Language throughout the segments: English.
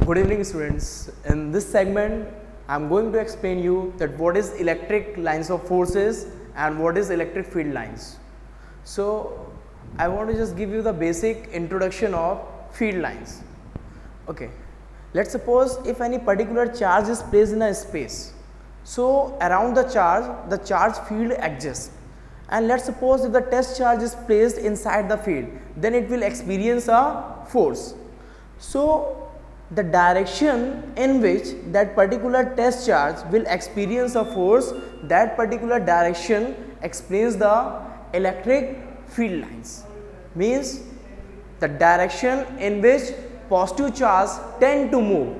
Good evening students. In this segment I am going to explain you that what is electric lines of forces and what is electric field lines. So I want to just give you the basic introduction of field lines. Okay, let's suppose if any particular charge is placed in a space, so around the charge field exists, and let's suppose if the test charge is placed inside the field, then it will experience a force. So the direction in which that particular test charge will experience a force, that particular direction explains the electric field lines. Means the direction in which positive charge tend to move,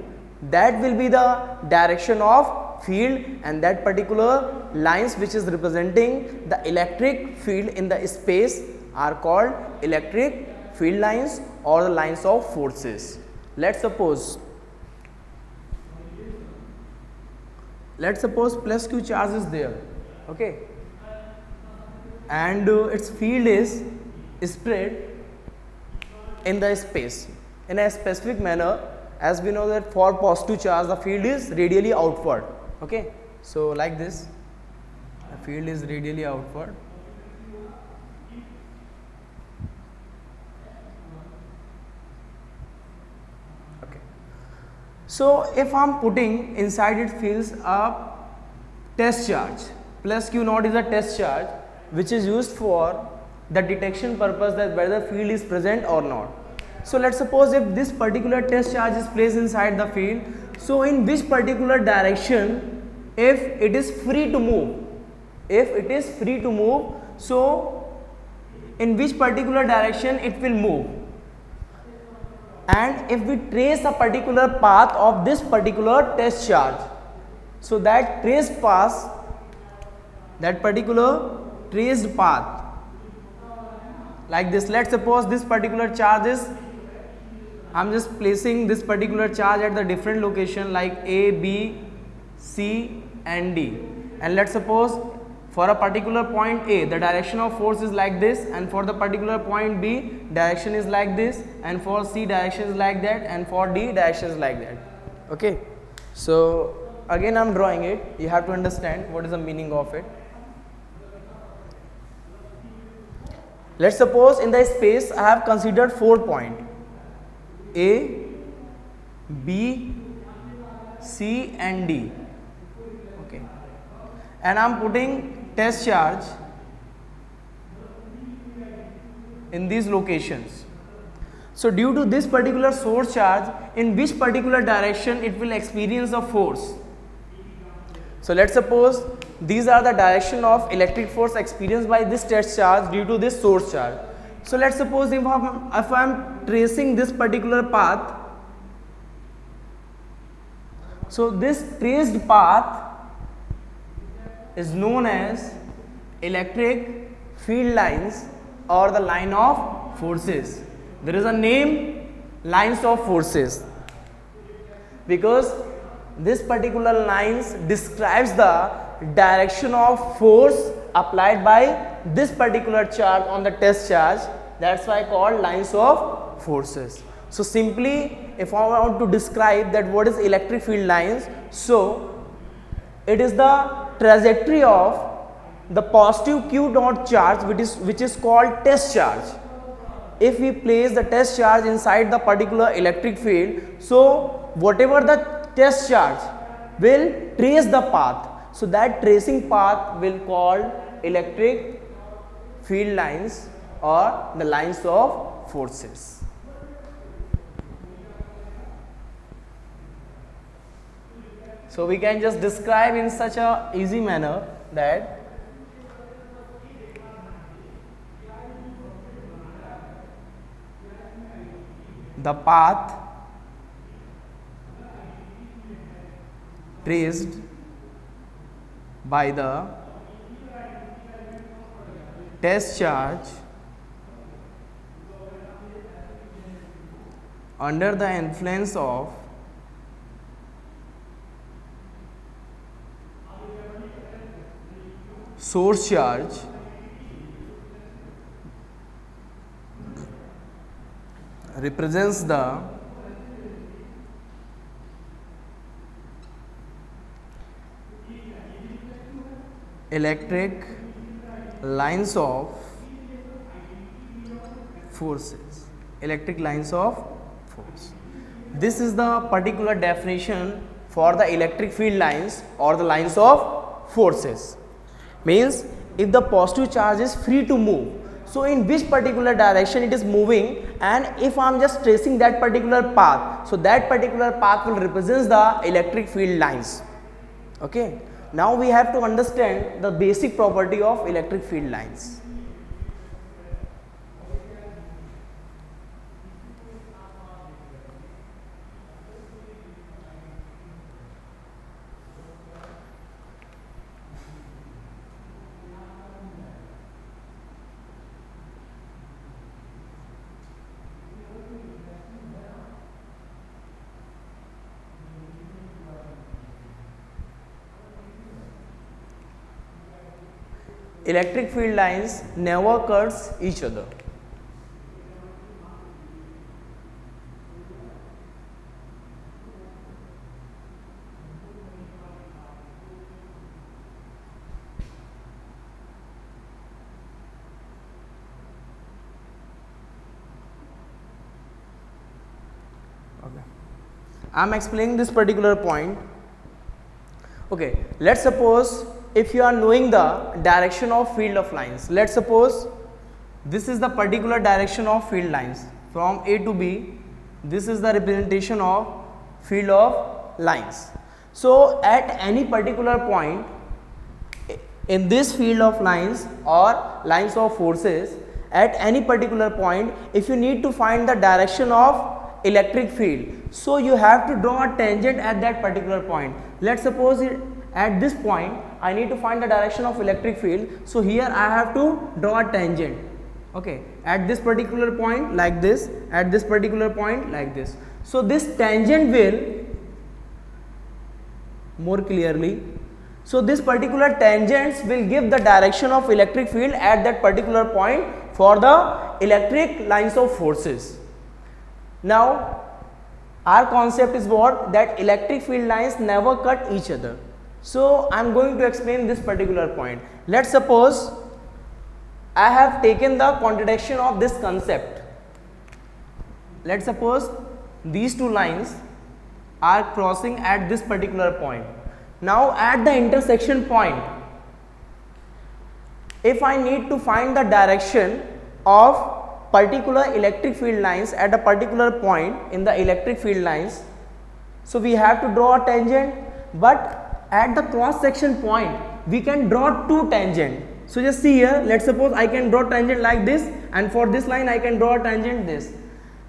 that will be the direction of field, and that particular lines which is representing the electric field in the space are called electric field lines or the lines of forces. Let's suppose plus q charge is there, okay, and its field is spread in the space in a specific manner. As we know that for positive charge the field is radially outward, okay. So like this, the field is radially outward. So if I am putting inside it fields a test charge, plus q naught is a test charge which is used for the detection purpose that whether field is present or not. So let's suppose if this particular test charge is placed inside the field, so in which particular direction, if it is free to move, so in which particular direction it will move. And if we trace a particular path of this particular test charge, so that traced path, like this. Let's suppose this particular charge is, I am just placing this particular charge at the different location like A, B, C and D, and let's suppose for a particular point A the direction of force is like this, and for the particular point B direction is like this, and for C direction is like that, and for D direction is like that, okay. So again I am drawing it, you have to understand what is the meaning of it. Let's suppose in the space I have considered 4 points A, B, C and D, okay, and I am putting test charge in these locations. So due to this particular source charge, in which particular direction it will experience a force. So let's suppose these are the direction of electric force experienced by this test charge due to this source charge. So let's suppose if I am tracing this particular path, so this traced path is known as electric field lines or the line of forces. There is a name, lines of forces, because this particular lines describes the direction of force applied by this particular charge on the test charge. That's why called lines of forces. So simply if I want to describe that what is electric field lines, so it is the trajectory of the positive q naught charge which is called test charge. If we place the test charge inside the particular electric field, so whatever the test charge will trace the path, so that tracing path will called electric field lines or the lines of forces. So we can just describe in such a easy manner that the path traced by the test charge under the influence of source charge represents the electric lines of forces, electric lines of force. This is the particular definition for the electric field lines or the lines of forces. Means if the positive charge is free to move, so in which particular direction it is moving, and if I am just tracing that particular path, so that particular path will represent the electric field lines. Okay. Now we have to understand the basic property of electric field lines. Electric field lines never cuts each other. Okay. I am explaining this particular point. Okay, let's suppose if you are knowing the direction of field of lines, let's suppose this is the particular direction of field lines from A to B. This is the representation of field of lines. So at any particular point in this field of lines or lines of forces, at any particular point, if you need to find the direction of electric field, so you have to draw a tangent at that particular point. Let's suppose at this point I need to find the direction of electric field, so here I have to draw a tangent. Okay, at this particular point like this, at this particular point like this. So this tangent will more clearly, so this particular tangents will give the direction of electric field at that particular point for the electric lines of forces. Now our concept is what? That electric field lines never cut each other. So I am going to explain this particular point. Let's suppose I have taken the contradiction of this concept. Let's suppose these two lines are crossing at this particular point. Now at the intersection point, if I need to find the direction of particular electric field lines at a particular point in the electric field lines, so we have to draw a tangent, but at the cross section point we can draw two tangent. So just see here, let's suppose I can draw tangent like this, and for this line I can draw a tangent this.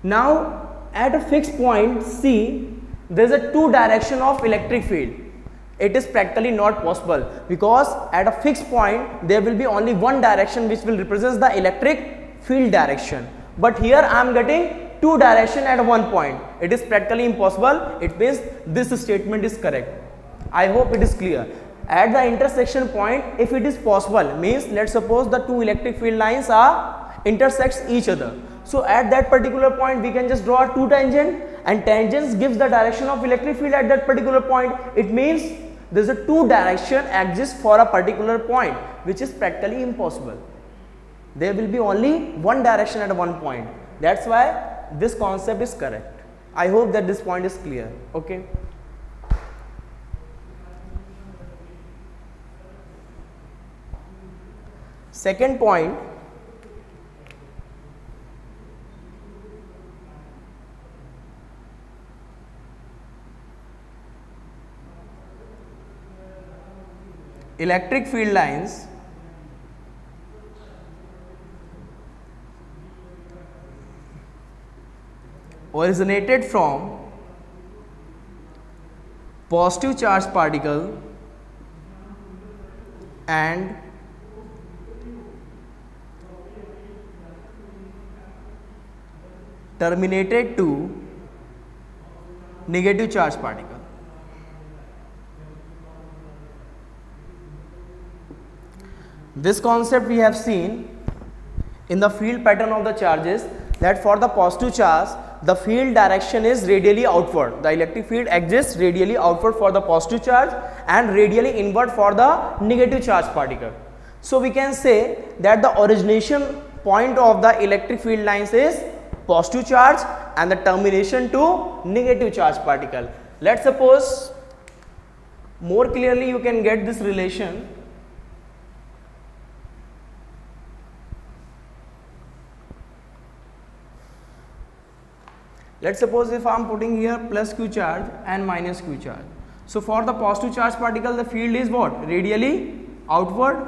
Now at a fixed point C, there is a two direction of electric field. It is practically not possible, because at a fixed point there will be only one direction which will represent the electric field direction, but here I am getting two direction at one point. It is practically impossible. It means this statement is correct. I hope it is clear. At the intersection point, if it is possible, means let's suppose the two electric field lines are intersects each other. So at that particular point we can just draw two tangent, and tangents gives the direction of electric field at that particular point. It means there is a two direction exists for a particular point, which is practically impossible. There will be only one direction at one point. That's why this concept is correct. I hope that this point is clear. Okay. Second point, electric field lines originated from positive charge particle and terminated to negative charge particle. This concept we have seen in the field pattern of the charges, that for the positive charge the field direction is radially outward. The electric field exists radially outward for the positive charge and radially inward for the negative charge particle. So we can say that the origination point of the electric field lines is positive charge and the termination to negative charge particle. Let's suppose more clearly you can get this relation. Let's suppose if I am putting here plus q charge and minus q charge. So for the positive charge particle, the field is what? Radially outward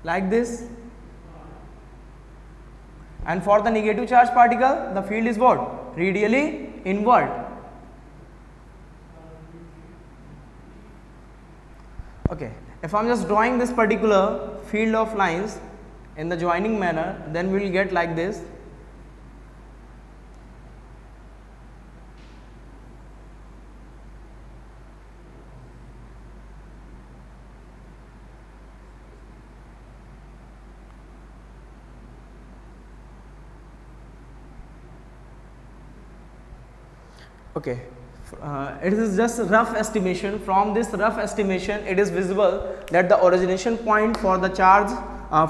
like this. And for the negative charge particle, the field is what? Radially inward. Okay, if I am just drawing this particular field of lines in the joining manner, then we will get like this. Okay, it is just a rough estimation. From this rough estimation, it is visible that the origination point for the charge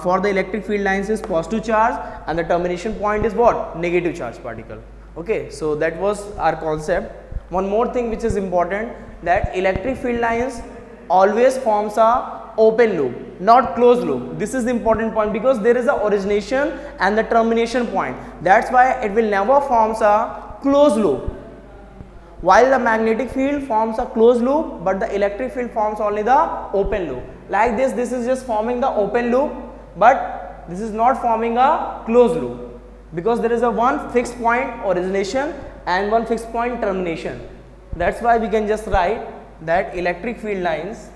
for the electric field lines is positive charge and the termination point is what? Negative charge particle. Okay, so that was our concept. One more thing which is important, that electric field lines always forms a open loop, not closed loop. This is the important point because there is a origination and the termination point. That's why it will never forms a closed loop. While the magnetic field forms a closed loop, but the electric field forms only the open loop. Like this is just forming the open loop, but this is not forming a closed loop because there is a one fixed point origination and one fixed point termination. That's why we can just write that electric field lines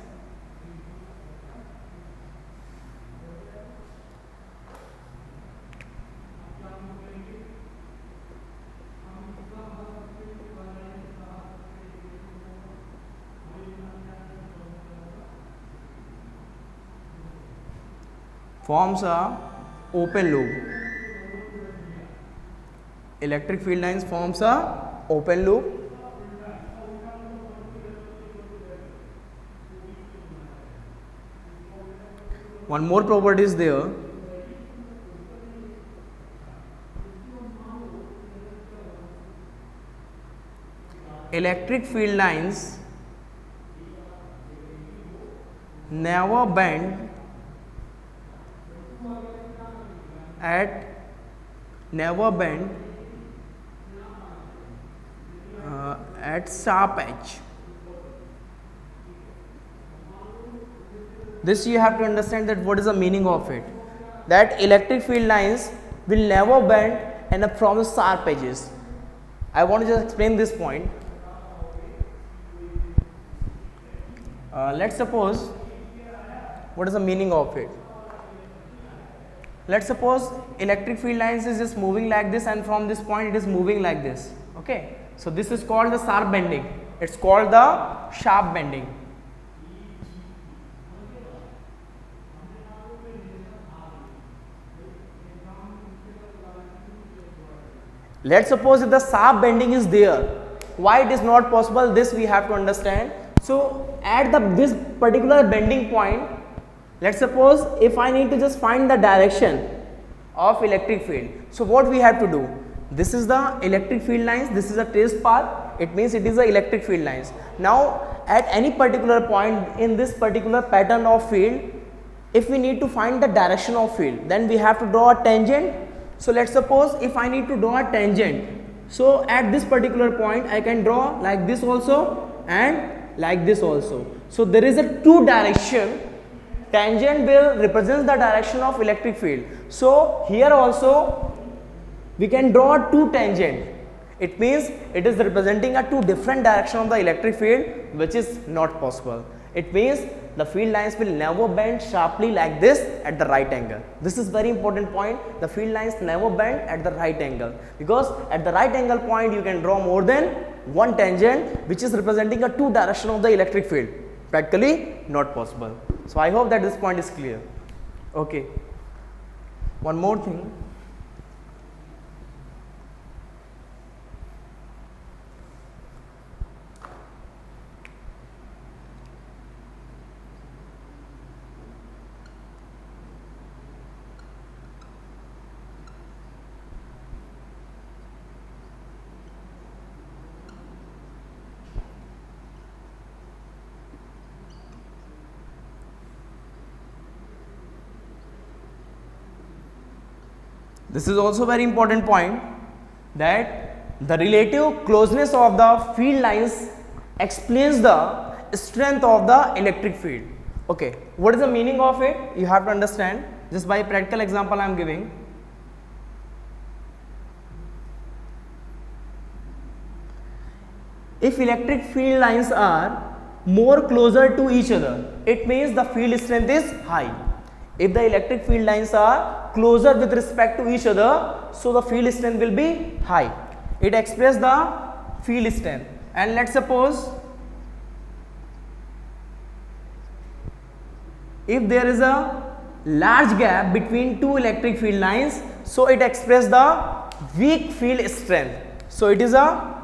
forms a open loop. Electric field lines forms a open loop. One more property is there. Electric field lines never bend at sharp edge. This you have to understand that what is the meaning of it, that electric field lines will never bend and from the sharp edges. I want to just explain this point. Let's suppose, what is the meaning of it? Let's suppose electric field lines is just moving like this and from this point it is moving like this. Okay, so this is called the sharp bending. It's called the sharp bending. Let's suppose if the sharp bending is there, why it is not possible, this we have to understand. So at this particular bending point, let's suppose if I need to just find the direction of electric field. So what we have to do, this is the electric field lines, this is a traced path, it means it is the electric field lines. Now at any particular point in this particular pattern of field, if we need to find the direction of field, then we have to draw a tangent. So let's suppose if I need to draw a tangent, so at this particular point I can draw like this also and like this also. So there is a two direction. Tangent will represent the direction of electric field. So here also we can draw two tangent. It means it is representing a two different direction of the electric field, which is not possible. It means the field lines will never bend sharply like this at the right angle. This is very important point. The field lines never bend at the right angle, because at the right angle point you can draw more than one tangent which is representing a two direction of the electric field. Practically not possible. So I hope that this point is clear. Okay. One more thing. This is also very important point, that the relative closeness of the field lines explains the strength of the electric field. Okay, what is the meaning of it? You have to understand just by practical example I am giving. If electric field lines are more closer to each other, it means the field strength is high. If the electric field lines are closer with respect to each other, so the field strength will be high. It expresses the field strength. And let's suppose if there is a large gap between two electric field lines, so it expresses the weak field strength. So it is of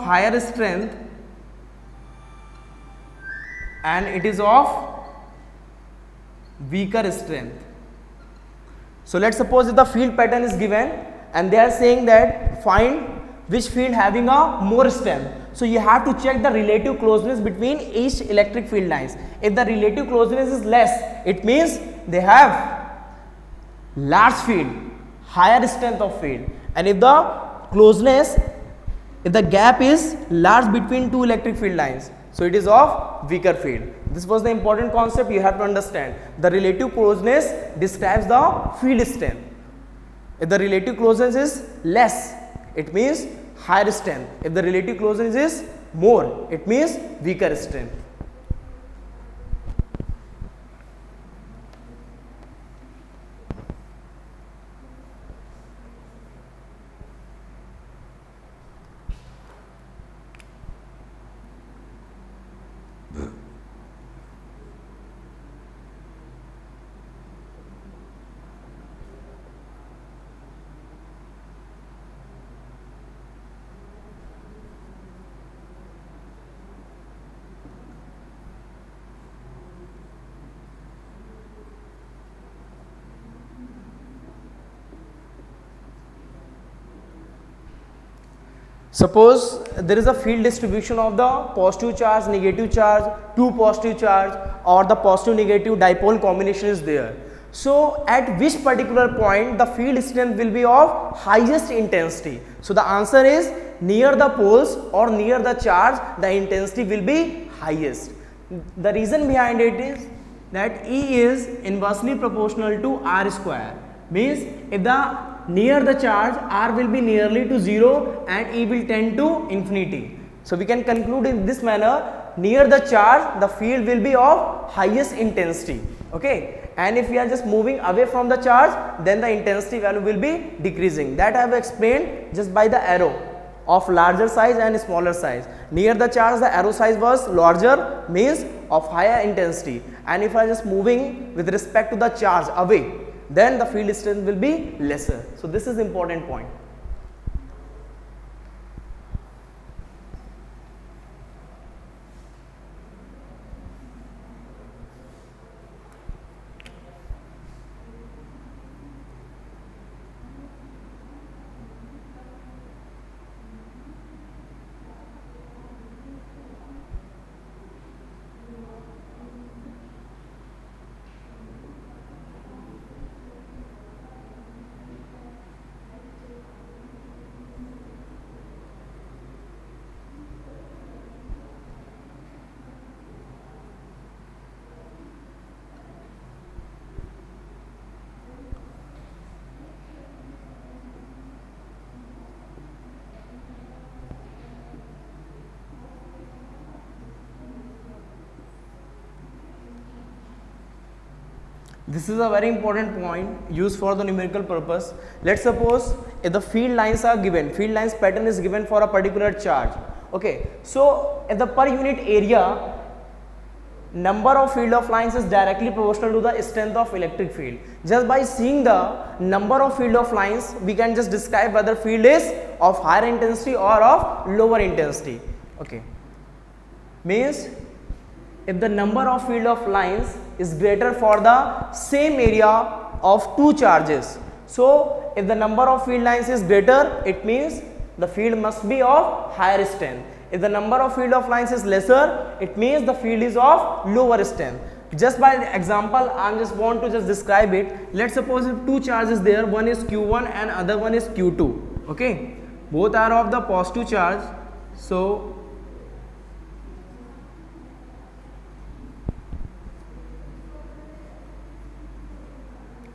higher strength and it is of weaker strength. So let's suppose if the field pattern is given and they are saying that find which field having a more strength. So you have to check the relative closeness between each electric field lines. If the relative closeness is less, it means they have large field, higher strength of field. And if the gap is large between two electric field lines, so it is of weaker field. This was the important concept you have to understand. The relative closeness describes the field strength. If the relative closeness is less, it means higher strength. If the relative closeness is more, it means weaker strength. Suppose there is a field distribution of the positive charge, negative charge, two positive charge, or the positive negative dipole combination is there. So at which particular point the field strength will be of highest intensity? So the answer is near the poles or near the charge the intensity will be highest. The reason behind it is that E is inversely proportional to R square, means if the near the charge R will be nearly to 0 and E will tend to infinity. So we can conclude in this manner, near the charge the field will be of highest intensity. Okay, and if we are just moving away from the charge, then the intensity value will be decreasing. That I have explained just by the arrow of larger size and smaller size. Near the charge the arrow size was larger, means of higher intensity, and if I just moving with respect to the charge away, then the field strength will be lesser. So this is important point. This is a very important point used for the numerical purpose. Let's suppose if the field lines are given, field lines pattern is given for a particular charge. Okay, so if the per unit area number of field of lines is directly proportional to the strength of electric field. Just by seeing the number of field of lines, we can just describe whether field is of higher intensity or of lower intensity. Okay, means if the number of field of lines is greater for the same area of two charges. So if the number of field lines is greater, it means the field must be of higher strength. If the number of field of lines is lesser, it means the field is of lower strength. Just by example, I just want to just describe it. Let's suppose if two charges there, one is Q1 and other one is Q2. Okay, both are of the positive charge. So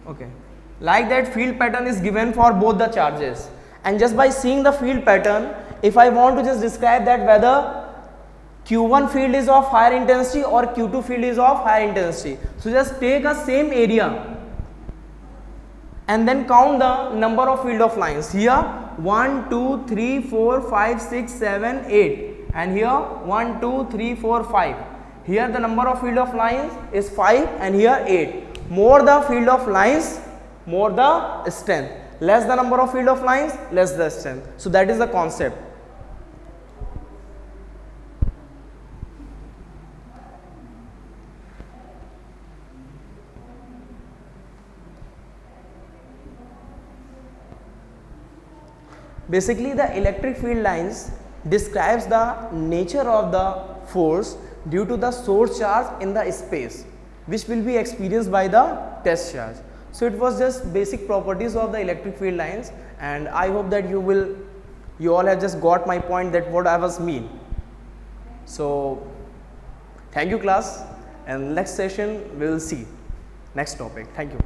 okay, like that field pattern is given for both the charges, and just by seeing the field pattern, if I want to just describe that whether Q1 field is of higher intensity or Q2 field is of higher intensity, so just take a same area and then count the number of field of lines. Here 1 2 3 4 5 6 7 8, and here 1 2 3 4 5. Here the number of field of lines is 5 and here 8. More the field of lines, more the strength. Less the number of field of lines, less the strength. So that is the concept. Basically, the electric field lines describes the nature of the force due to the source charge in the space, which will be experienced by the test charge. So it was just basic properties of the electric field lines, and I hope that you all have just got my point, that what I was mean. So thank you class, and next session we will see next topic. Thank you.